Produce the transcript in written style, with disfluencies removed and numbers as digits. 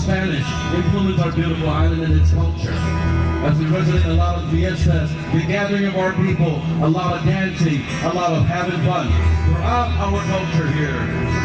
Spanish influenced our beautiful island and its culture. As we resonate a lot of fiestas, the gathering of our people, a lot of dancing, a lot of having fun throughout our culture here.